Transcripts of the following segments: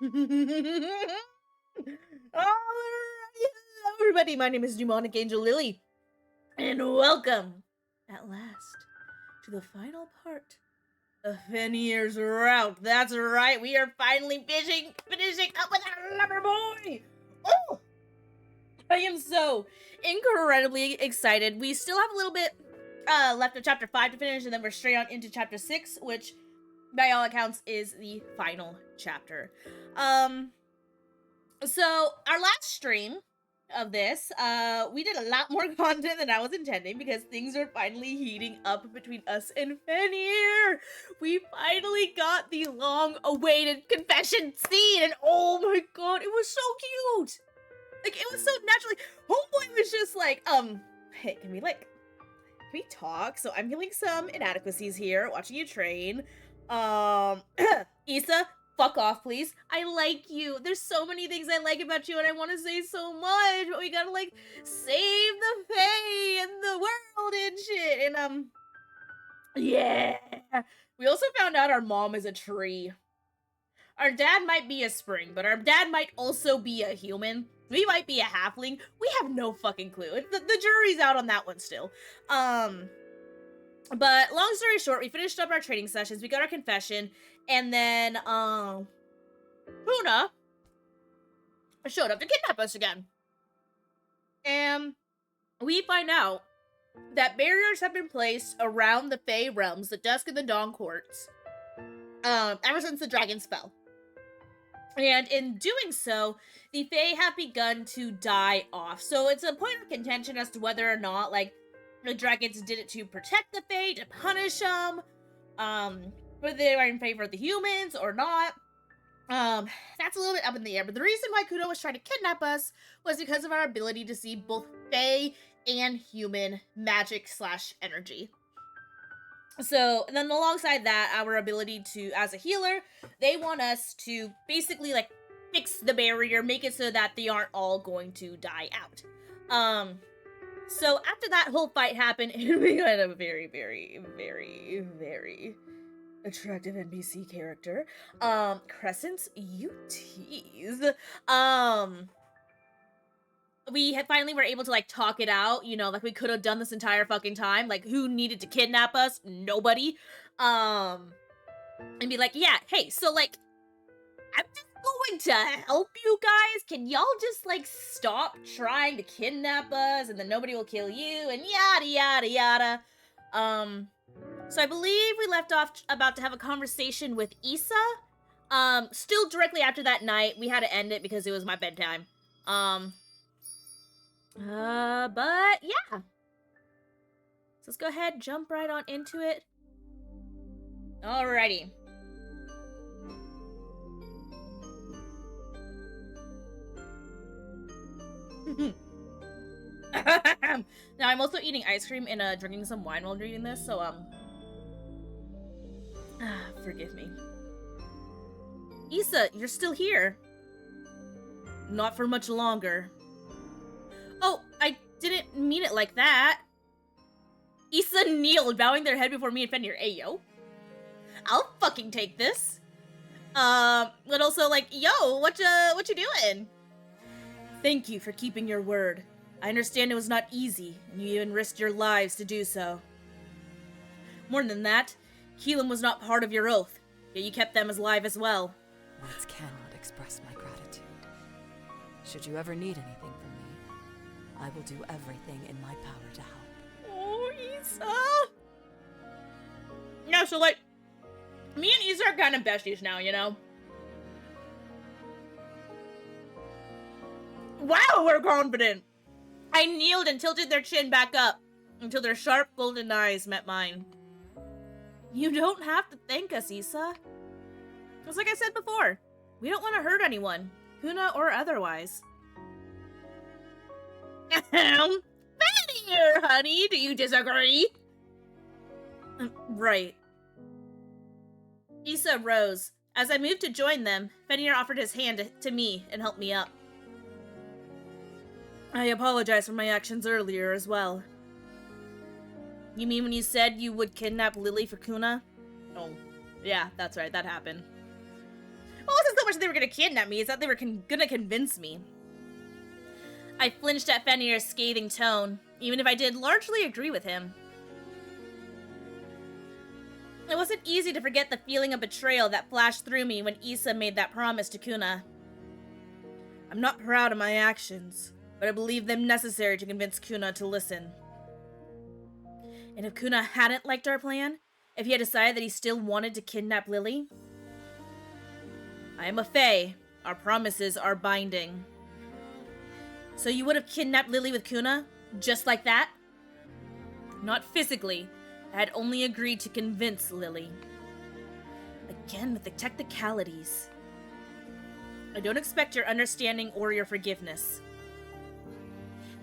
Hello, everybody. My name is Demonic Angel Lily, and welcome at last to the final part of Fenir's route. That's right, we are finally finishing up with our lover boy. Oh, I am so incredibly excited. We still have a little bit left of chapter 5 to finish, and then we're straight on into chapter 6, which by all accounts is the final chapter. So our last stream of this, we did a lot more content than I was intending because things are finally heating up between us and Fenir. We finally got the long-awaited confession scene, and oh my god, it was so cute. Like, it was so naturally. Homeboy was just like, hey, can we talk? So I'm feeling some inadequacies here, watching you train. Issa, fuck off, please. I like you. There's so many things I like about you, and I want to say so much, but we gotta, like, save the Fae and the world and shit. And, yeah. We also found out our mom is a tree. Our dad might be a spring, but our dad might also be a human. We might be a halfling. We have no fucking clue. The jury's out on that one still. But long story short, we finished up our training sessions, we got our confession, and then, Huna showed up to kidnap us again. And we find out that barriers have been placed around the Fey realms, the Dusk and the Dawn courts, ever since the dragon spell. And in doing so, the Fae have begun to die off. So it's a point of contention as to whether or not, like, the dragons did it to protect the Fae, to punish them, whether they were in favor of the humans or not. That's a little bit up in the air. But the reason why Kudo was trying to kidnap us was because of our ability to see both Fae and human magic / energy. So, and then alongside that, our ability to, as a healer, they want us to basically, like, fix the barrier, make it so that they aren't all going to die out. So after that whole fight happened, we got a very, very, very, very attractive NPC character. Crescent, you tease. We finally were able to, like, talk it out, you know, like, we could have done this entire fucking time. Like, who needed to kidnap us? Nobody. And be like, yeah, hey, so, like, I'm just going to help you guys. Can y'all just, like, stop trying to kidnap us, and then nobody will kill you, and yada, yada, yada. So I believe we left off about to have a conversation with Issa. Still directly after that night, we had to end it because it was my bedtime. But yeah. So let's go ahead, jump right on into it. Alrighty. Now I'm also eating ice cream and drinking some wine while reading this, so forgive me. Issa, you're still here. Not for much longer. Oh, I didn't mean it like that. Issa kneeled, bowing their head before me and Fenir. Hey, yo. I'll fucking take this. But also, like, yo, what you doing? Thank you for keeping your word. I understand it was not easy, and you even risked your lives to do so. More than that, Keelan was not part of your oath, yet you kept them alive as well. Words cannot express my gratitude. Should you ever need anything from me, I will do everything in my power to help. Oh, Issa! No, so, like, me and Issa are kind of besties now, you know? Wow, we're confident! I kneeled and tilted their chin back up until their sharp golden eyes met mine. You don't have to thank us, Issa. Just like I said before, we don't want to hurt anyone, Huna or otherwise. Fenir, honey, do you disagree? Right. Issa rose. As I moved to join them, Fenir offered his hand to me and helped me up. I apologize for my actions earlier as well. You mean when you said you would kidnap Lily for Kuna? Oh, yeah, that's right, that happened. Well, since much that they were gonna kidnap me, it's that they were gonna convince me. I flinched at Fenir's scathing tone, even if I did largely agree with him. It wasn't easy to forget the feeling of betrayal that flashed through me when Issa made that promise to Kuna. I'm not proud of my actions, but I believe them necessary to convince Kuna to listen. And if Kuna hadn't liked our plan, if he had decided that he still wanted to kidnap Lily, I am a Fae. Our promises are binding. So you would have kidnapped Lily with Kuna? Just like that? Not physically. I had only agreed to convince Lily. Again with the technicalities. I don't expect your understanding or your forgiveness.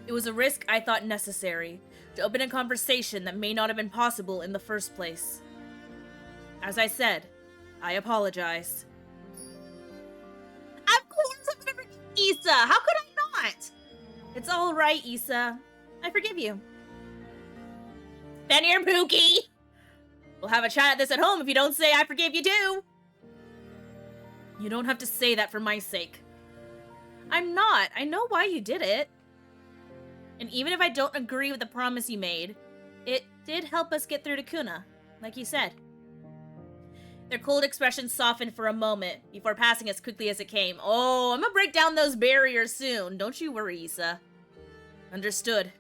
It was a risk I thought necessary, to open a conversation that may not have been possible in the first place. As I said, I apologize. Of course I'm gonna forgive Issa! How could I not? It's alright, Issa. I forgive you. Fenir Pookie! We'll have a chat at this at home if you don't say I forgive you too! You don't have to say that for my sake. I'm not. I know why you did it. And even if I don't agree with the promise you made, it did help us get through to Kuna, like you said. Their cold expressions softened for a moment, before passing as quickly as it came. Oh, I'm gonna break down those barriers soon. Don't you worry, Issa. Understood.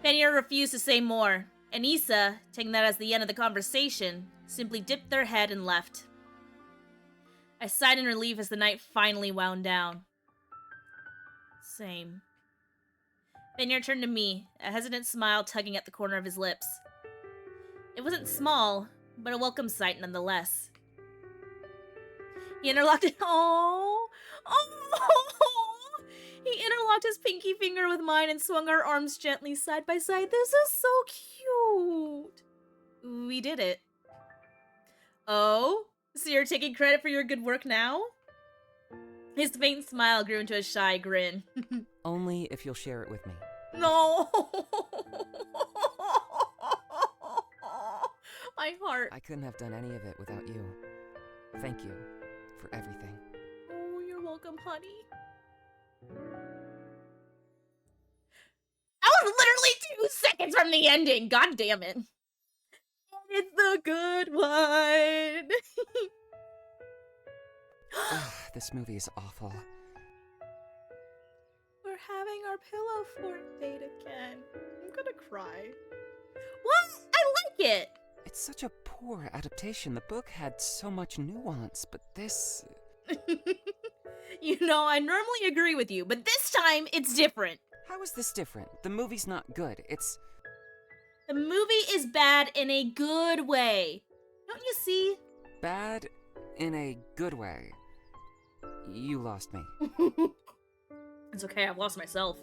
Fenir refused to say more, and Issa, taking that as the end of the conversation, simply dipped their head and left. I sighed in relief as the night finally wound down. Same. Fenir turned to me, a hesitant smile tugging at the corner of his lips. It wasn't small, but a welcome sight nonetheless. He interlocked it. Oh! He interlocked his pinky finger with mine and swung our arms gently side by side. This is so cute. We did it. Oh? So you're taking credit for your good work now? His faint smile grew into a shy grin. Only if you'll share it with me. No! My heart. I couldn't have done any of it without you. Thank you for everything. Oh, you're welcome, honey. That was literally 2 seconds from the ending. God damn it. It's the good one. This movie is awful. We're having our pillow fort date again. I'm gonna cry. What? I like it. It's such a poor adaptation. The book had so much nuance, but this... You know, I normally agree with you, but this time it's different. How is this different? The movie's not good. It's... The movie is bad in a good way. Don't you see? bad in a good way. You lost me. It's okay, I've lost myself.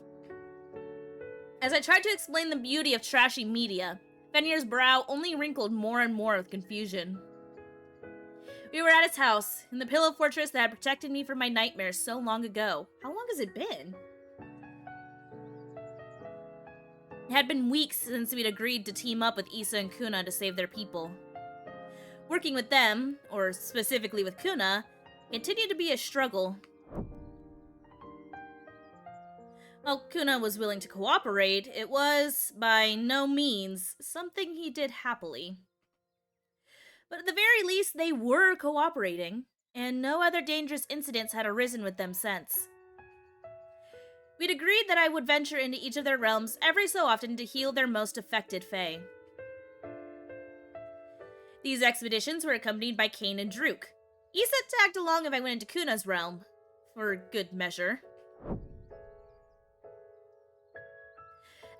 As I tried to explain the beauty of trashy media, Fenir's brow only wrinkled more and more with confusion. We were at his house, in the pillow fortress that had protected me from my nightmares so long ago. How long has it been? It had been weeks since we'd agreed to team up with Issa and Kuna to save their people. Working with them, or specifically with Kuna, continued to be a struggle. While Kuna was willing to cooperate, it was, by no means, something he did happily. But at the very least, they were cooperating, and no other dangerous incidents had arisen with them since. We'd agreed that I would venture into each of their realms every so often to heal their most affected Fae. These expeditions were accompanied by Kane and Druk. Issa tagged along if I went into Kuna's realm, for good measure.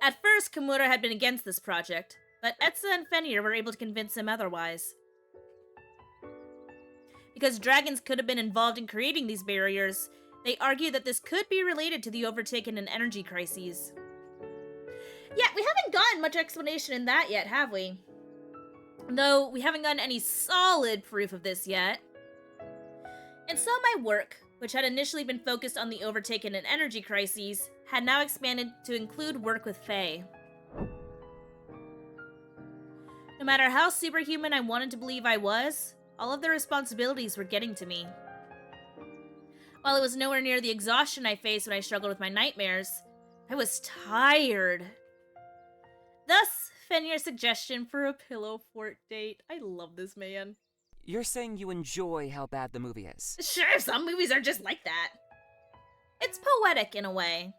At first, Kimura had been against this project, but Etsa and Fenir were able to convince him otherwise. Because dragons could have been involved in creating these barriers, they argued that this could be related to the overtaken and energy crises. Yeah, we haven't gotten much explanation in that yet, have we? Though we haven't gotten any solid proof of this yet. And so my work, which had initially been focused on the overtaken and energy crises, had now expanded to include work with Fae. No matter how superhuman I wanted to believe I was, all of the responsibilities were getting to me. While it was nowhere near the exhaustion I faced when I struggled with my nightmares, I was tired. Thus, Fenir's suggestion for a pillow fort date. I love this man. You're saying you enjoy how bad the movie is. Sure, some movies are just like that. It's poetic in a way.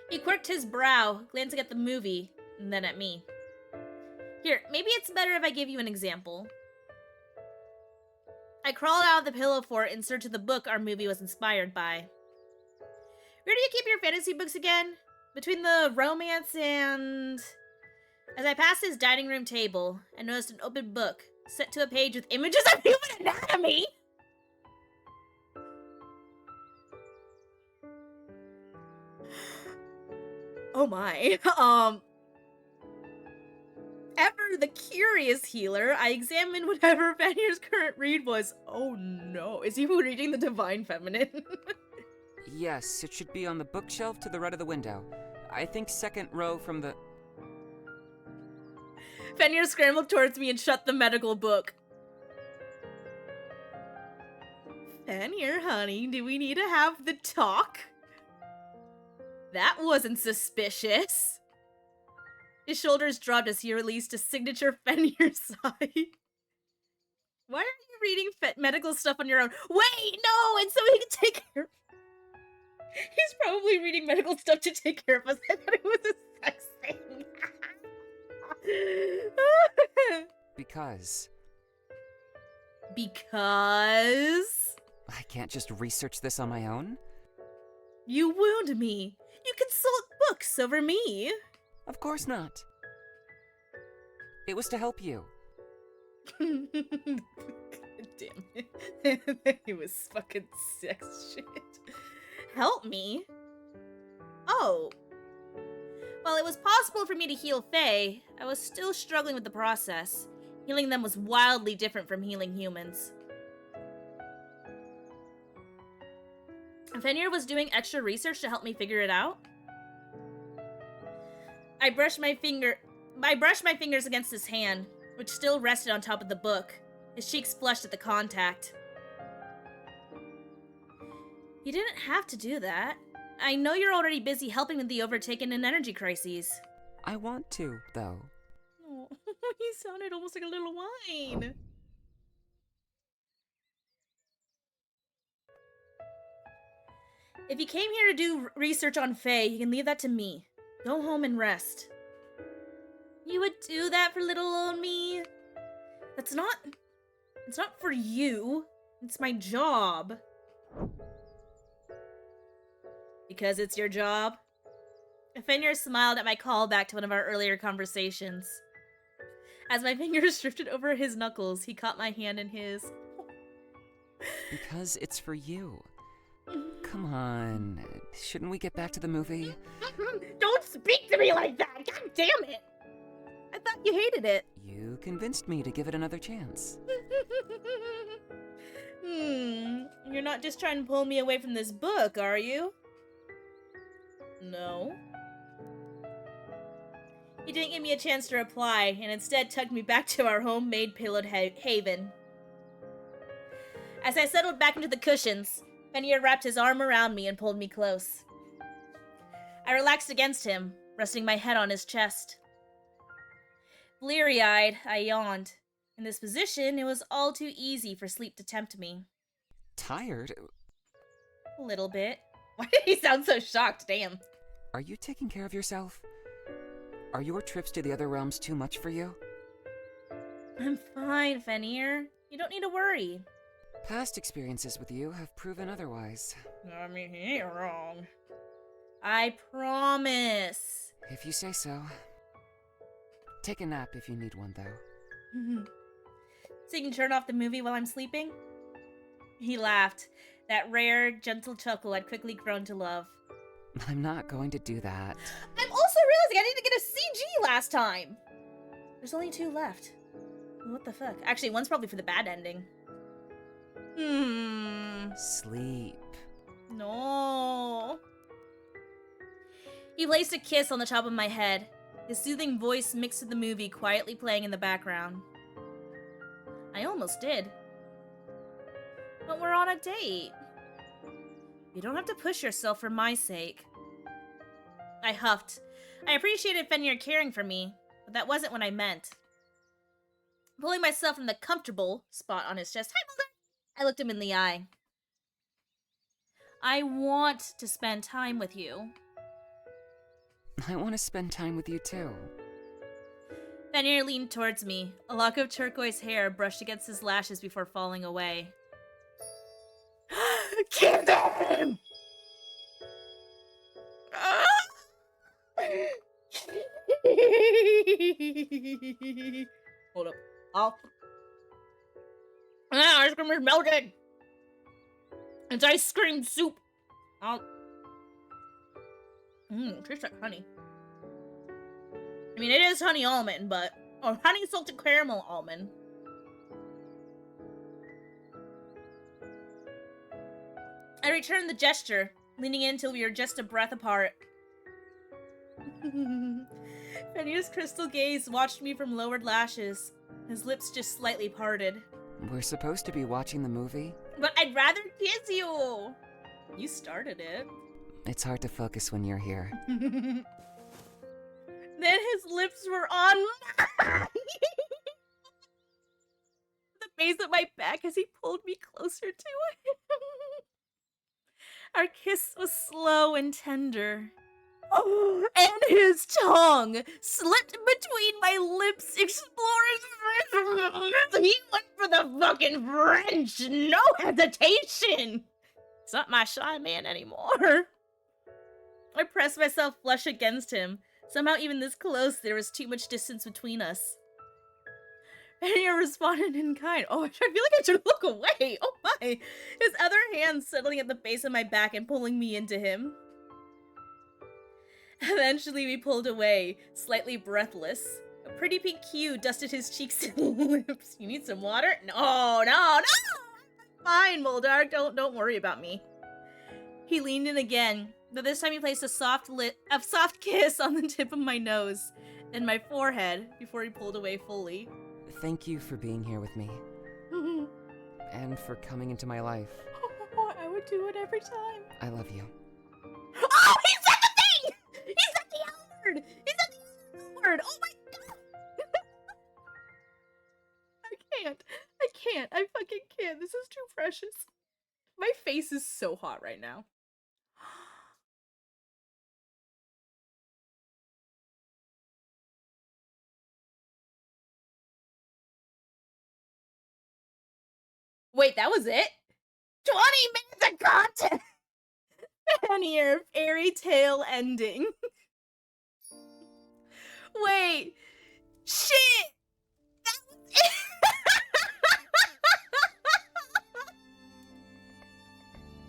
He quirked his brow, glancing at the movie, and then at me. Here, maybe it's better if I give you an example. I crawled out of the pillow fort in search of the book our movie was inspired by. Where do you keep your fantasy books again? Between the romance and... As I passed his dining room table, I noticed an open book, set to a page with images of human anatomy! Oh my. Ever the curious healer, I examined whatever Fenir's current read was. Oh no, is he reading the Divine Feminine? Yes, it should be on the bookshelf to the right of the window. I think second row from the... Fenir scrambled towards me and shut the medical book. Fenir, honey, do we need to have the talk? That wasn't suspicious. His shoulders dropped as he released a signature Fenir sigh. Why are you reading medical stuff on your own? Wait, no, and so he can take care. He's probably reading medical stuff to take care of us. I thought it was a sex thing. Because I can't just research this on my own? You wound me. You consult books over me. Of course not. It was to help you. God damn it. It was fucking sex shit. Help me? Oh. While it was possible for me to heal Fae, I was still struggling with the process. Healing them was wildly different from healing humans. Fenir was doing extra research to help me figure it out. I brushed my fingers against his hand, which still rested on top of the book. His cheeks flushed at the contact. You didn't have to do that. I know you're already busy helping with the overtaken and energy crises. I want to, though. Oh, he sounded almost like a little whine. If you came here to do research on Fae, you can leave that to me. Go home and rest. You would do that for little old me? It's not for you. It's my job. Because it's your job? Fenir smiled at my callback to one of our earlier conversations. As my fingers drifted over his knuckles, he caught my hand in his. Because it's for you. Come on. Shouldn't we get back to the movie? Don't speak to me like that! God damn it! I thought you hated it. You convinced me to give it another chance. You're not just trying to pull me away from this book, are you? No. He didn't give me a chance to reply, and instead tugged me back to our homemade pillowed haven. As I settled back into the cushions, Fenir wrapped his arm around me and pulled me close. I relaxed against him, resting my head on his chest. Bleary-eyed, I yawned. In this position, it was all too easy for sleep to tempt me. Tired? A little bit. Why did he sound so shocked? Damn. Are you taking care of yourself? Are your trips to the other realms too much for you? I'm fine, Fenir. You don't need to worry. Past experiences with you have proven otherwise. I mean, he ain't wrong. I promise. If you say so. Take a nap if you need one, though. So you can turn off the movie while I'm sleeping? He laughed. That rare, gentle chuckle I'd quickly grown to love. I'm not going to do that. I'm also realizing I didn't get a CG last time! There's only 2 left. What the fuck? Actually, one's probably for the bad ending. Sleep. No. He placed a kiss on the top of my head. His soothing voice mixed with the movie quietly playing in the background. I almost did. But we're on a date. You don't have to push yourself for my sake. I huffed. I appreciated Fenir caring for me, but that wasn't what I meant. Pulling myself from the comfortable spot on his chest, hi, Mulder! I looked him in the eye. I want to spend time with you. I want to spend time with you too. Fenir leaned towards me. A lock of turquoise hair brushed against his lashes before falling away. Kill them! Hold up. Ice cream is melted! It's ice cream soup! Tastes like honey. I mean, it is honey almond, but... or honey salted caramel almond. I returned the gesture, leaning in until we were just a breath apart. Fenir's crystal gaze watched me from lowered lashes. His lips just slightly parted. We're supposed to be watching the movie? But I'd rather kiss you! You started it. It's hard to focus when you're here. Then his lips were on mine! The base of my back as he pulled me closer to him. Our kiss was slow and tender. Oh, and his tongue slipped between my lips, exploring. He went for the fucking French, no hesitation. It's not my shy man anymore. I pressed myself flush against him. Somehow, even this close, there was too much distance between us. Fenir responded in kind. Oh, I feel like I should look away. Oh my. His other hand settling at the base of my back and pulling me into him. Eventually, we pulled away, slightly breathless. A pretty pink hue dusted his cheeks and lips. You need some water? No. I'm fine, Moldark. Don't worry about me. He leaned in again, but this time he placed a soft kiss on the tip of my nose, then my forehead, before he pulled away fully. Thank you for being here with me. And for coming into my life. I would do it every time. I love you. Oh, he said the thing! He said the L word! He said the L word! Oh my god! I can't. I fucking can't. This is too precious. My face is so hot right now. Wait, that was it? 20 minutes of content! Fenir, fairy tale ending. Wait. Shit! That was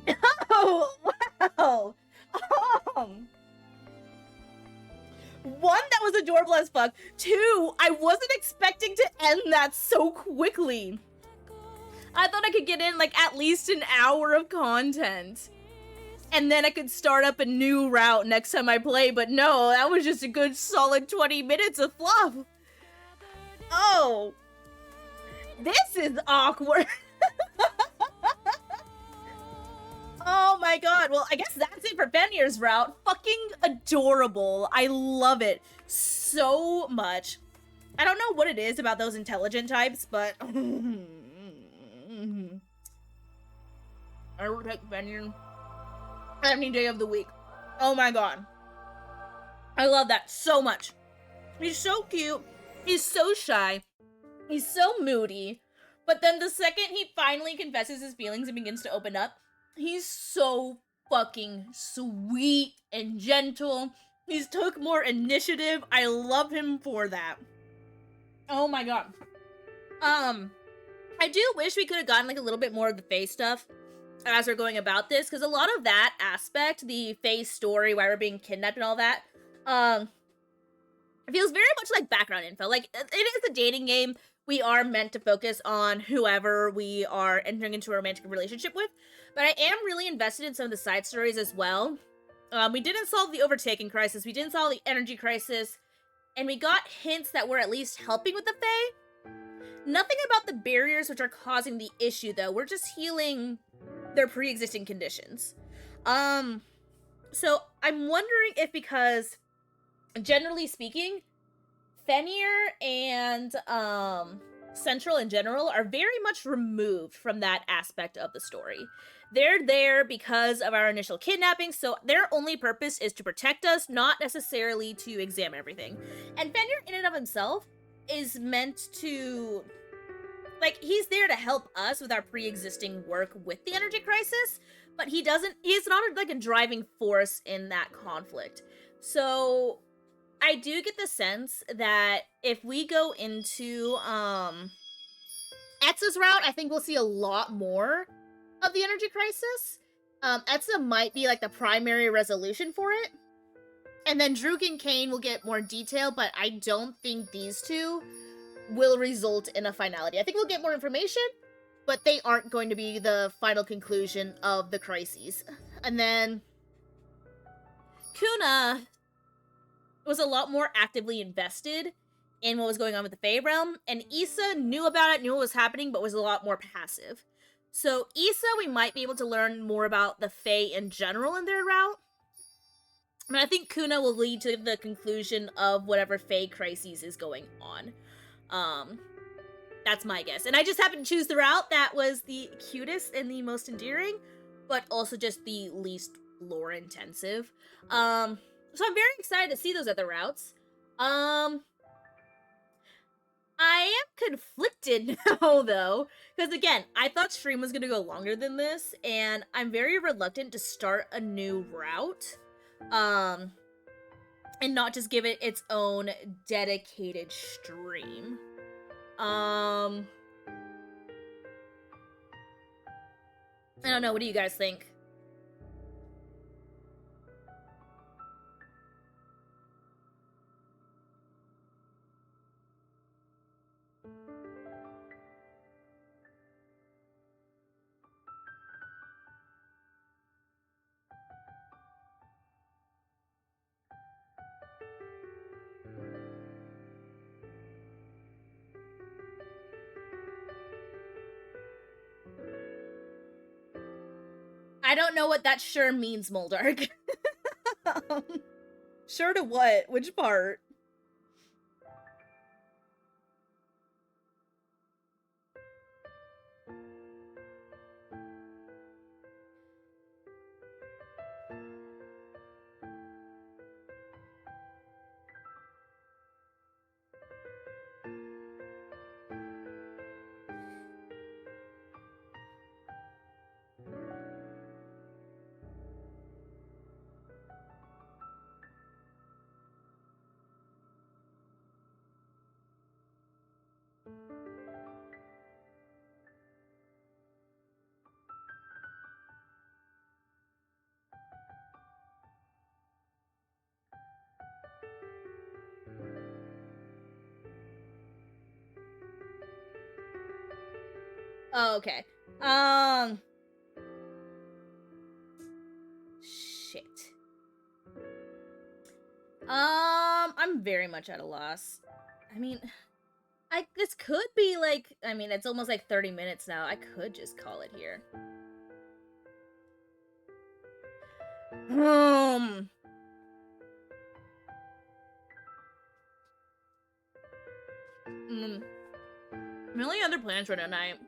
it! Oh, wow. One, that was adorable as fuck. Two, I wasn't expecting to end that so quickly. I thought I could get in, like, at least an hour of content. And then I could start up a new route next time I play, but no, that was just a good solid 20 minutes of fluff. Oh. This is awkward. Oh my god, well, I guess that's it for Fenir's route. Fucking adorable. I love it so much. I don't know what it is about those intelligent types, but... I will take Fenir any day of the week. Oh my god. I love that so much. He's so cute. He's so shy. He's so moody. But then the second he finally confesses his feelings and begins to open up, he's so fucking sweet and gentle. He's took more initiative. I love him for that. Oh my god. I do wish we could have gotten like a little bit more of the Faye stuff as we're going about this, because a lot of that aspect, the Faye story, why we're being kidnapped and all that, it feels very much like background info. Like, it is a dating game. We are meant to focus on whoever we are entering into a romantic relationship with, but I am really invested in some of the side stories as well. We didn't solve the overtaking crisis, we didn't solve the energy crisis, and we got hints that we're at least helping with the Fae. Nothing about the barriers which are causing the issue, though. We're just healing their pre-existing conditions. So I'm wondering if because, generally speaking, Fenir and Central in general are very much removed from that aspect of the story. They're there because of our initial kidnapping, so their only purpose is to protect us, not necessarily to examine everything. And Fenir, in and of himself, is meant to, like, he's there to help us with our pre-existing work with the energy crisis, but he's not like a driving force in that conflict. So I do get the sense that if we go into Etza's route, I think we'll see a lot more of the energy crisis. Etza might be like the primary resolution for it. And then Druk and Kane will get more detail, but I don't think these two will result in a finality. I think we'll get more information, but they aren't going to be the final conclusion of the crises. And then Kuna was a lot more actively invested in what was going on with the Fae realm, and Issa knew about it, knew what was happening, but was a lot more passive. So Issa, we might be able to learn more about the Fae in general in their route. But I think Kuna will lead to the conclusion of whatever Fae crises is going on. That's my guess. And I just happened to choose the route that was the cutest and the most endearing, but also just the least lore intensive. So I'm very excited to see those other routes. I am conflicted now, though, because again, I thought stream was gonna go longer than this, and I'm very reluctant to start a new route, and not just give it its own dedicated stream. I don't know, what do you guys think? I don't know what that sure means, Moldark. Sure to what? Which part? Oh, okay. Shit. I'm very much at a loss. I mean, this could be like, I mean, it's almost like 30 minutes now. I could just call it here. My only other plans for tonight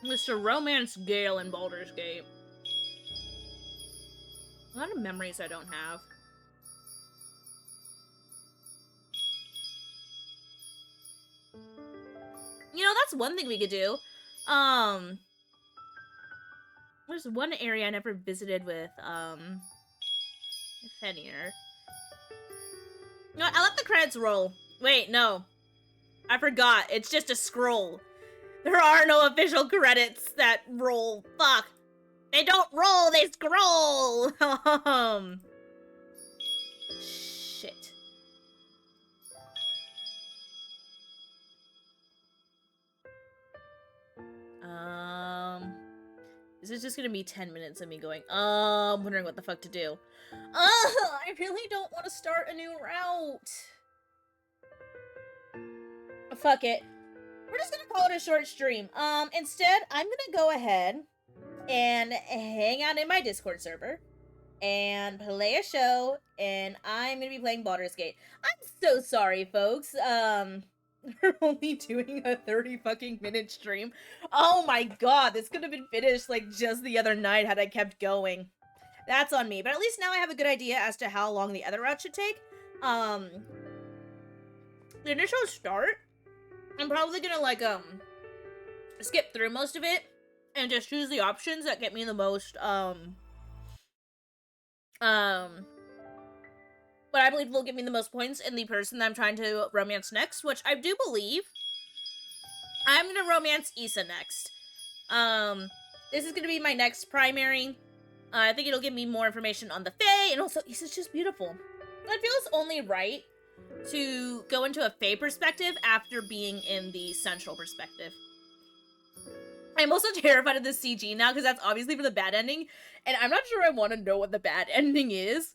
was to romance Gale in Baldur's Gate. A lot of memories I don't have. You know, that's one thing we could do. There's one area I never visited with, Fenir. No, I let the credits roll. Wait, no. I forgot. It's just a scroll. There are no official credits that roll. Fuck. They don't roll, they scroll! Shit. This is just gonna be 10 minutes of me going, I'm wondering what the fuck to do. I really don't want to start a new route. Fuck it. we're just gonna call it a short stream. Instead, I'm gonna go ahead and hang out in my Discord server and play a show, and I'm gonna be playing Baldur's Gate. I'm so sorry, folks. We're only doing a 30 fucking minute stream. Oh my god, this could have been finished like just the other night had I kept going. That's on me, but at least now I have a good idea as to how long the other route should take. The initial start, I'm probably gonna like skip through most of it and just choose the options that get me the most what I believe will give me the most points in the person that I'm trying to romance next, which I do believe I'm gonna romance Issa next. This is gonna be my next primary. I think it'll give me more information on the Fae, and also Issa's just beautiful. It feels only right to go into a Fae perspective after being in the Central perspective. I'm also terrified of the CG now, because that's obviously for the bad ending, and I'm not sure I want to know what the bad ending is.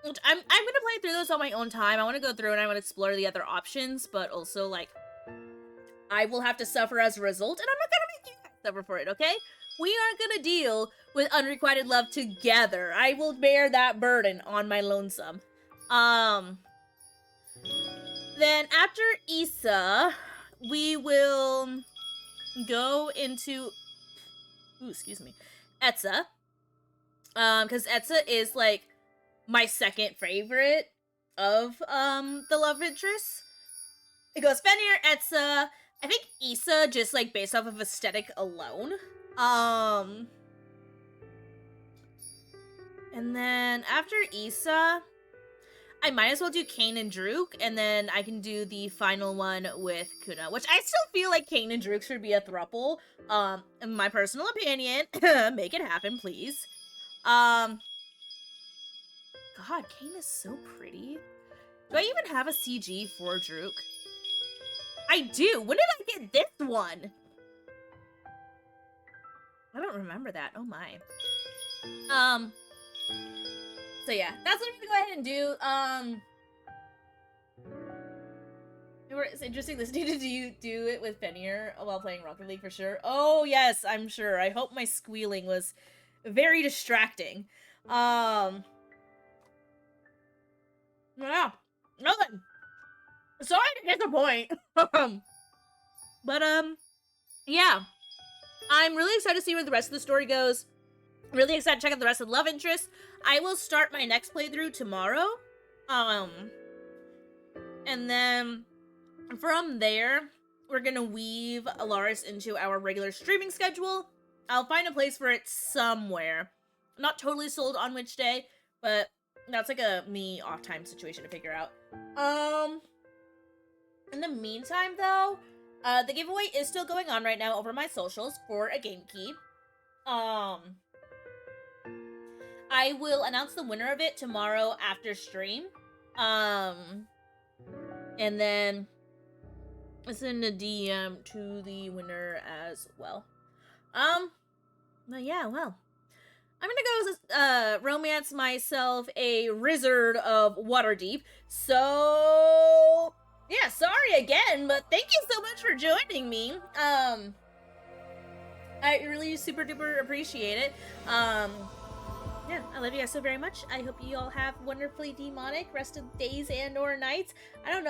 Which I'm gonna play through those on my own time. I want to go through and I want to explore the other options, but also, like, I will have to suffer as a result, and I'm not gonna make you guys suffer for it, okay? We aren't gonna deal with unrequited love together. I will bear that burden on my lonesome. Then after Issa, we will go into, ooh, excuse me, Etza. Because Etza is, like, my second favorite of, the love interests. It goes Fenir, Etza, I think Issa, just, like, based off of aesthetic alone. And then after Issa, I might as well do Kane and Drook, and then I can do the final one with Kuna, which I still feel like Kane and Drook should be a throuple. In my personal opinion. Make it happen, please. God, Kane is so pretty. Do I even have a CG for Drook? I do! When did I get this one? I don't remember that. Oh my. So yeah, that's what I'm gonna go ahead and do. It's interesting listening to you do it with Fenir while playing Rocket League for sure. Oh yes, I'm sure. I hope my squealing was very distracting. Yeah, nothing. Sorry to disappoint. But yeah. I'm really excited to see where the rest of the story goes. Really excited to check out the rest of the love interest. I will start my next playthrough tomorrow. And then from there, we're gonna weave Alaris into our regular streaming schedule. I'll find a place for it somewhere. I'm not totally sold on which day, but that's like a me off time situation to figure out. In the meantime, though, the giveaway is still going on right now over my socials for a game key. I will announce the winner of it tomorrow after stream. And then send a DM to the winner as well. Yeah, well. I'm gonna go romance myself a wizard of Waterdeep. So yeah, sorry again, but thank you so much for joining me. I really super duper appreciate it. Yeah, I love you guys so very much. I hope you all have wonderfully demonic rest of days and or nights. I don't know.